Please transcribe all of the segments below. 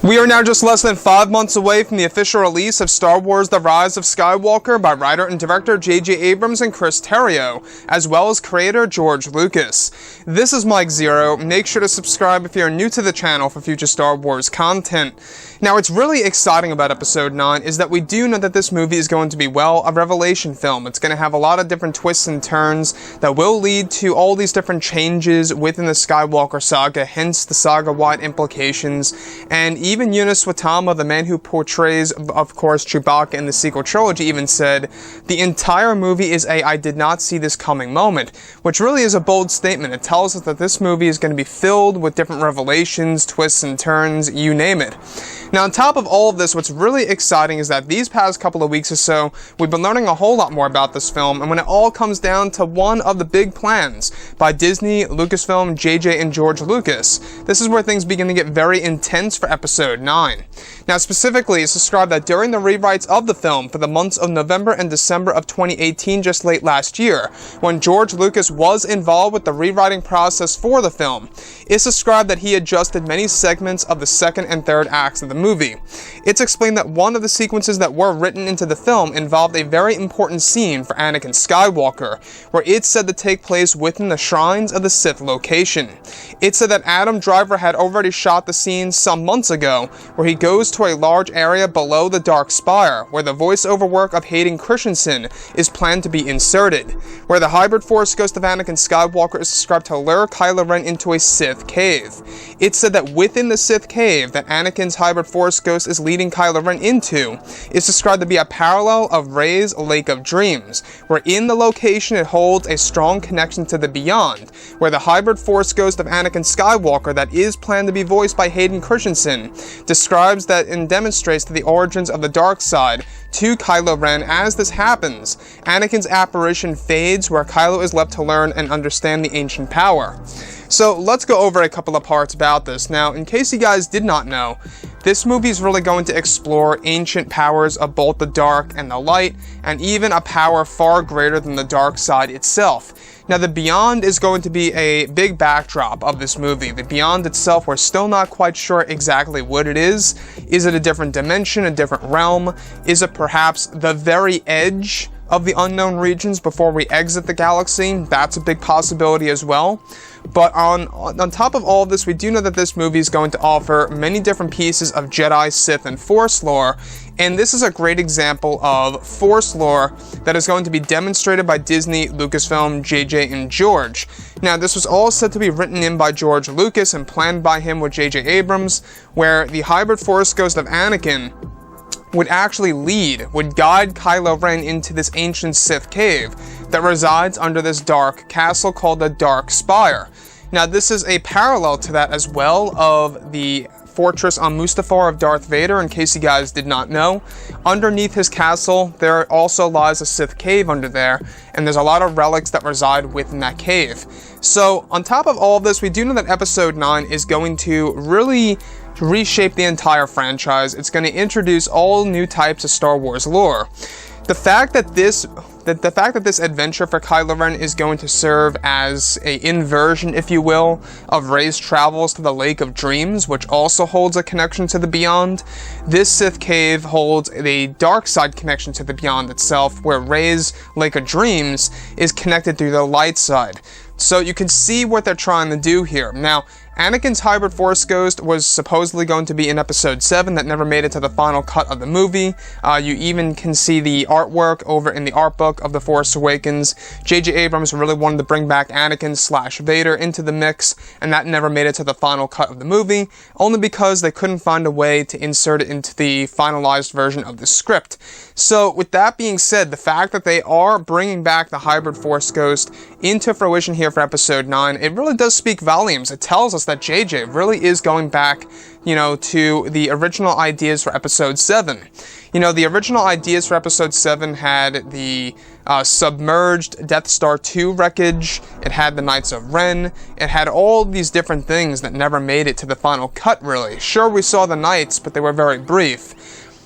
We are now just less than 5 months away from the official release of Star Wars The Rise of Skywalker by writer and director J.J. Abrams and Chris Terrio, as well as creator George Lucas. This is Mike Zero. Make sure to subscribe if you're new to the channel for future Star Wars content. Now, what's really exciting about Episode 9 is that we do know that this movie is going to be, well, a revelation film. It's going to have a lot of different twists and turns that will lead to all these different changes within the Skywalker saga, hence the saga-wide implications, and even Eunice Watama, the man who portrays, of course, Chewbacca in the sequel trilogy, even said, the entire movie is a I did not see this coming moment, which really is a bold statement. It tells us that this movie is going to be filled with different revelations, twists and turns, you name it. Now, on top of all of this, what's really exciting is that these past couple of weeks or so, we've been learning a whole lot more about this film, and when it all comes down to one of the big plans by Disney, Lucasfilm, JJ, and George Lucas, this is where things begin to get very intense for Episode 9. Now, specifically, it's described that during the rewrites of the film for the months of November and December of 2018, just late last year, when George Lucas was involved with the rewriting process for the film, it's described that he adjusted many segments of the second and third acts of the movie. It's explained that one of the sequences that were written into the film involved a very important scene for Anakin Skywalker, where it's said to take place within the Shrines of the Sith location. It said that Adam Driver had already shot the scene some months ago, where he goes to a large area below the Dark Spire, where the voiceover work of Hayden Christensen is planned to be inserted, where the hybrid Force ghost of Anakin Skywalker is described to lure Kylo Ren into a Sith cave. It's said that within the Sith cave that Anakin's hybrid Force ghost is leading Kylo Ren into is described to be a parallel of Rey's Lake of Dreams, where in the location it holds a strong connection to the beyond, where the hybrid Force ghost of Anakin Skywalker that is planned to be voiced by Hayden Christensen describes that and demonstrates the origins of the dark side to Kylo Ren. As this happens, Anakin's apparition fades, where Kylo is left to learn and understand the ancient power. So let's go over a couple of parts about this. Now, in case you guys did not know, this movie is really going to explore ancient powers of both the dark and the light, and even a power far greater than the dark side itself. Now, the Beyond is going to be a big backdrop of this movie. The Beyond itself, we're still not quite sure exactly what it is. Is it a different dimension, a different realm? Is it perhaps the very edge of the unknown regions before we exit the galaxy? That's a big possibility as well. But on top of all of this, we do know that this movie is going to offer many different pieces of Jedi, Sith, and Force lore, and this is a great example of Force lore that is going to be demonstrated by Disney, Lucasfilm, JJ, and George. Now, this was all said to be written in by George Lucas and planned by him with JJ Abrams, where the hybrid Force ghost of Anakin would actually would guide Kylo Ren into this ancient Sith cave that resides under this dark castle called the Dark Spire. Now, this is a parallel to that as well of the fortress on Mustafar of Darth Vader, in case you guys did not know. Underneath his castle, there also lies a Sith cave under there, and there's a lot of relics that reside within that cave. So, on top of all of this, we do know that Episode 9 is going to really reshape the entire franchise. It's going to introduce all new types of Star Wars lore. The fact that this adventure for Kylo Ren is going to serve as an inversion, if you will, of Rey's travels to the Lake of Dreams, which also holds a connection to the Beyond. This Sith cave holds a dark side connection to the Beyond itself, where Rey's Lake of Dreams is connected through the light side. So you can see what they're trying to do here. Now, Anakin's hybrid Force ghost was supposedly going to be in Episode 7 that never made it to the final cut of the movie. You even can see the artwork over in the art book of The Force Awakens. J.J. Abrams really wanted to bring back Anakin/Vader into the mix, and that never made it to the final cut of the movie, only because they couldn't find a way to insert it into the finalized version of the script. So, with that being said, the fact that they are bringing back the hybrid Force ghost into fruition here for Episode 9, it really does speak volumes. It tells us that JJ really is going back, to the original ideas for Episode 7. The original ideas for Episode 7 had the submerged Death Star 2 wreckage, it had the Knights of Ren, it had all these different things that never made it to the final cut, really. Sure, we saw the Knights, but they were very brief.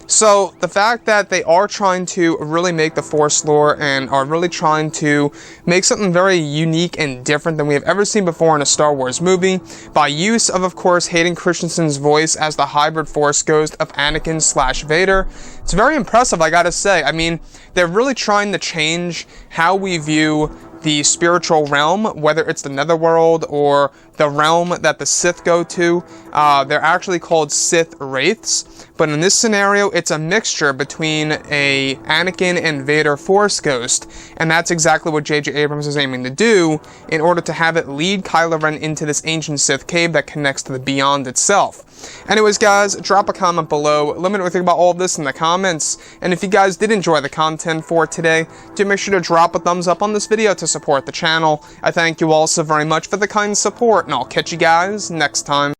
So the fact that they are trying to really make the Force lore and are really trying to make something very unique and different than we have ever seen before in a Star Wars movie, by use of course, Hayden Christensen's voice as the hybrid Force ghost of Anakin / Vader, it's very impressive, I gotta say. I mean, they're really trying to change how we view the spiritual realm, whether it's the netherworld or the realm that the Sith go to. They're actually called Sith Wraiths, but in this scenario, it's a mixture between a Anakin and Vader Force ghost, and that's exactly what J.J. Abrams is aiming to do in order to have it lead Kylo Ren into this ancient Sith cave that connects to the Beyond itself. Anyways, guys, drop a comment below. Let me know what you think about all of this in the comments, and if you guys did enjoy the content for today, do make sure to drop a thumbs up on this video to support the channel. I thank you all so very much for the kind support, and I'll catch you guys next time.